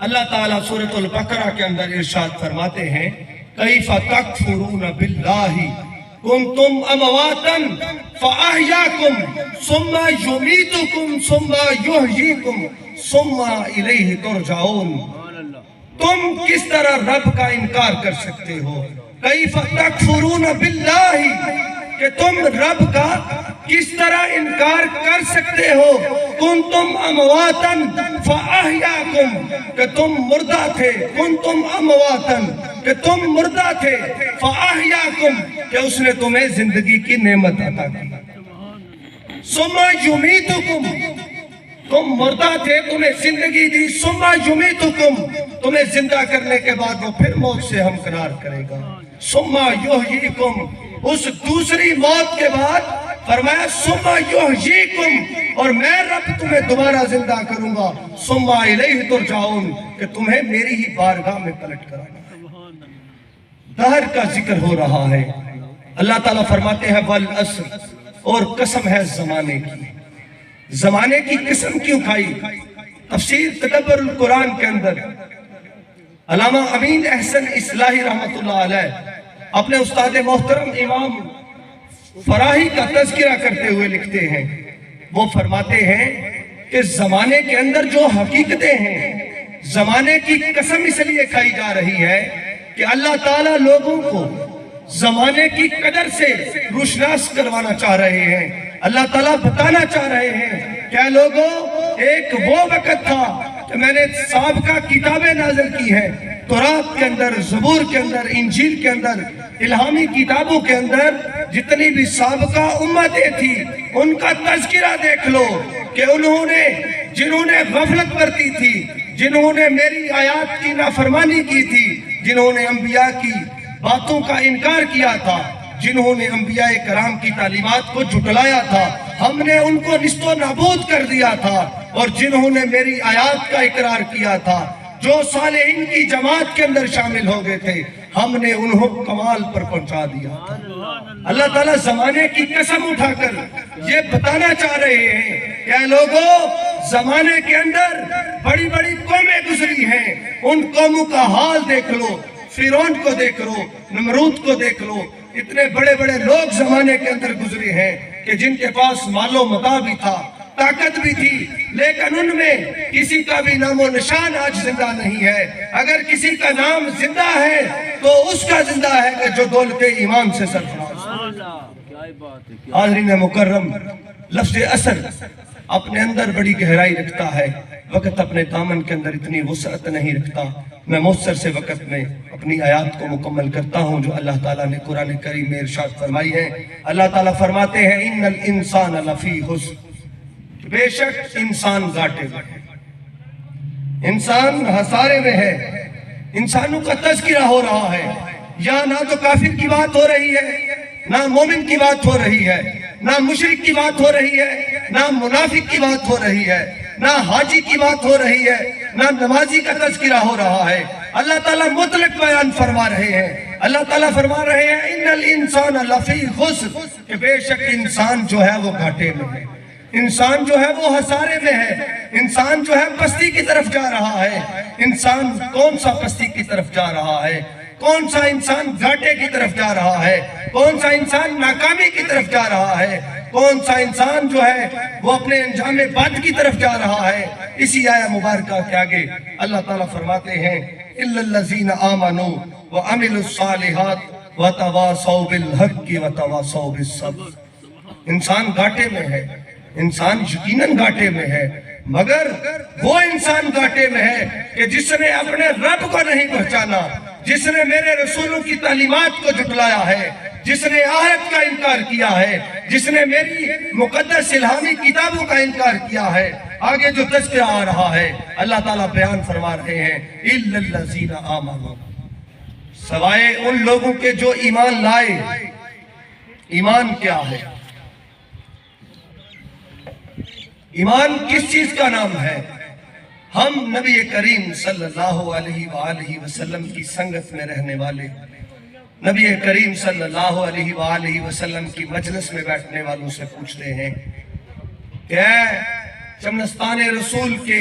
اللہ تعالیٰ سورۃ البقرہ کے اندر ارشاد فرماتے ہیں کیف تکفرون باللہ کنتم امواتا فاحیاکم ثم یمیتکم ثم یحییکم ثم الیہ ترجعون۔ تم کس طرح رب کا انکار کر سکتے ہو؟ کیف تکفرون باللہ، کہ تم رب کا کس طرح انکار کر سکتے ہو؟ کنتم امواتا فاحیاکم، کہ تم مردہ تھے، کنتم امواتا کہ تم مردہ تھے، فاحیاکم کہ اس نے تمہیں زندگی کی نعمت عطا کی، ثم یمیتکم تم مردہ تھے، تمہیں زندگی دی، ثم یمیتکم تمہیں زندہ کرنے کے بعد وہ پھر موت سے ہمکنار کرے گا، ثم یحییکم اس دوسری موت کے بعد فرمایا ثم یحییکم اور میں رب تمہیں دوبارہ زندہ کروں گا، ثم الیہ ترجعون کہ تمہیں میری ہی بارگاہ میں پلٹ کر آنا ہے۔ دہر کا ذکر ہو رہا ہے، اللہ تعالیٰ فرماتے ہیں والعصر اور قسم ہے زمانے کی۔ زمانے کی قسم کیوں کھائی؟ تفسیر تدبر القرآن کے اندر علامہ امین احسن اصلاحی رحمت اللہ علیہ اپنے استاد محترم امام فراہی کا تذکرہ کرتے ہوئے لکھتے ہیں، وہ فرماتے ہیں کہ زمانے کے اندر جو حقیقتیں ہیں، زمانے کی قسم اس لیے کھائی جا رہی ہے کہ اللہ تعالیٰ لوگوں کو زمانے کی قدر سے روشناس کروانا چاہ رہے ہیں۔ اللہ تعالیٰ بتانا چاہ رہے ہیں کہ لوگوں ایک وہ وقت تھا کہ میں نے سابقہ کتابیں نازل کی ہیں، تورات کے اندر، زبور کے اندر، انجیل کے اندر، الہامی کتابوں کے اندر جتنی بھی سابقہ امتیں تھی ان کا تذکرہ دیکھ لو کہ جنہوں نے غفلت برتی تھی، جنہوں نے میری آیات کی نافرمانی کی تھی، جنہوں نے انبیاء کی باتوں کا انکار کیا تھا، جنہوں نے انبیاء کرام کی تعلیمات کو جھٹلایا تھا، ہم نے ان کو نست و نابود کر دیا تھا، اور جنہوں نے میری آیات کا اقرار کیا تھا، جو صالحین کی جماعت کے اندر شامل ہو گئے تھے، ہم نے انہوں کمال پر پہنچا دیا تھا۔ اللہ تعالیٰ زمانے کی قسم اٹھا کر یہ بتانا چاہ رہے ہیں کہ اے لوگوں زمانے کے اندر بڑی بڑی قومیں گزری ہیں، ان قوموں کا حال دیکھ لو، فرعون کو دیکھ لو، نمرود کو دیکھ لو، اتنے بڑے بڑے لوگ زمانے کے اندر گزرے ہیں کہ جن کے پاس مال و متاع بھی تھا، طاقت بھی تھی، لیکن ان میں کسی کا بھی نام و نشان آج زندہ نہیں ہے۔ اگر کسی کا نام زندہ ہے تو اس کا زندہ ہے کہ جو دولت ایمان سے سرفراز۔ حاضرین مکرم، لفظ اثر اپنے اندر بڑی گہرائی رکھتا ہے، وقت اپنے دامن کے اندر اتنی وسعت نہیں رکھتا۔ میں مختصر سے وقت میں اپنی آیات کو مکمل کرتا ہوں جو اللہ تعالیٰ نے قرآن کریم میں ارشاد فرمائی ہے۔ اللہ تعالیٰ فرماتے ہیں ان الانسان لفی خسر، بے شک انسان گھاٹے میں ہے، انسان ہسارے میں ہے۔ انسانوں کا تذکرہ ہو رہا ہے، یہاں نہ تو کافر کی بات ہو رہی ہے، نہ مومن کی بات ہو رہی ہے، نہ مشرک کی بات ہو رہی ہے، نہ منافق کی بات ہو رہی ہے، نہ حاجی کی بات ہو رہی ہے، نہ نمازی کا تذکرہ ہو رہا ہے۔ اللہ تعالیٰ مطلق بیان فرما رہے ہیں، اللہ تعالیٰ فرما رہے ہیں ان الانسان لفی خسر، کہ بے شک انسان جو ہے وہ گھاٹے میں ہے، انسان جو ہے وہ ہسارے میں ہے، انسان جو ہے پستی کی طرف جا رہا ہے۔ انسان کون سا پستی کی طرف جا رہا ہے؟ کون سا انسان گھاٹے کی طرف جا رہا ہے؟ کون سا انسان ناکامی کی طرف جا رہا ہے؟ کون سا انسان جو ہے وہ اپنے انجام بد کی طرف جا رہا ہے؟ اسی آیہ مبارکہ کے آگے اللہ تعالیٰ فرماتے ہیں اِلَّا الَّذِينَ آمَنُوا وَعَمِلُوا الصَّالِحَاتِ وَتَوَاصَوْا بِالْحَقِّ وَتَوَاصَوْا بِالصَّبْرِ۔ انسان گھاٹے میں ہے، انسان یقیناً گھاٹے میں ہے، مگر وہ انسان گھاٹے میں ہے کہ جس نے اپنے رب کو نہیں پہچانا، جس نے میرے رسولوں کی تعلیمات کو جھٹلایا ہے، جس نے آیت کا انکار کیا ہے، جس نے میری مقدس الہامی کتابوں کا انکار کیا ہے۔ آگے جو تذکرہ آ رہا ہے اللہ تعالیٰ بیان فرما رہے ہیں اِلَّا الَّذِينَ آمَنُوا، سوائے ان لوگوں کے جو ایمان لائے۔ ایمان کیا ہے؟ ایمان کس چیز کا نام ہے؟ ہم نبی کریم صلی اللہ علیہ وآلہ وسلم کی سنگت میں رہنے والے، نبی کریم صلی اللہ علیہ وآلہ وسلم کی مجلس میں بیٹھنے والوں سے پوچھتے ہیں کہ اے چمنستان رسول کے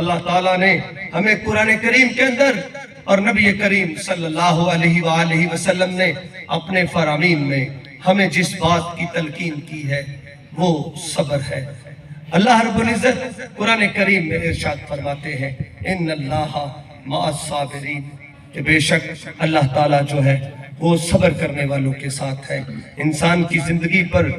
اللہ تعالیٰ نے ہمیں قرآن کریم کے اندر اور نبی کریم صلی اللہ علیہ وآلہ وسلم نے اپنے فرامین میں ہمیں جس بات کی تلقین کی ہے وہ صبر ہے۔ اللہ رب العزت قرآن کریم میں ارشاد فرماتے ہیں ان اللہ مع الصابرین، کہ بے شک اللہ تعالیٰ جو ہے وہ صبر کرنے والوں کے ساتھ ہے۔ انسان کی زندگی پر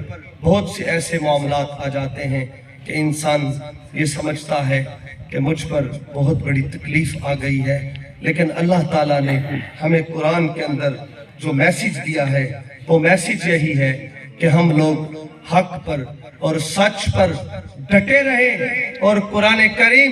بہت سے ایسے معاملات آ جاتے ہیں کہ انسان یہ سمجھتا ہے کہ مجھ پر بہت بڑی تکلیف آ گئی ہے، لیکن اللہ تعالیٰ نے ہمیں قرآن کے اندر جو میسیج دیا ہے وہ میسیج یہی ہے کہ ہم لوگ حق پر اور سچ پر ڈٹے رہے۔ اور قرآن کریم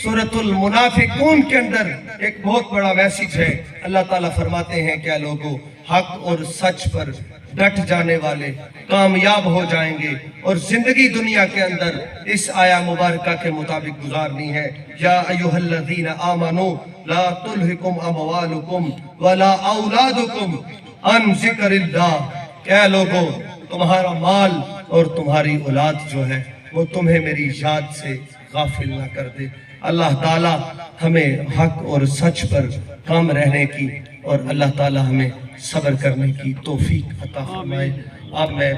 سورۃ المنافقون کے اندر ایک بہت بڑا میسیج ہے۔ اللہ تعالیٰ فرماتے ہیں کیا لوگوں، حق اور سچ پر ڈٹ جانے والے کامیاب ہو جائیں گے اور زندگی دنیا کے اندر اس آیہ مبارکہ کے مطابق گزارنی ہے۔ یا ایھا الذین آمنوا لا تلہکم اموالکم ولا اولادکم عن ذکر اللہ، کیا لوگوں تمہارا مال اور تمہاری اولاد جو ہے وہ تمہیں میری یاد سے غافل نہ کر دے۔ اللہ تعالیٰ ہمیں حق اور سچ پر کام رہنے کی اور اللہ تعالیٰ ہمیں صبر کرنے کی توفیق عطا فرمائے۔ اب میں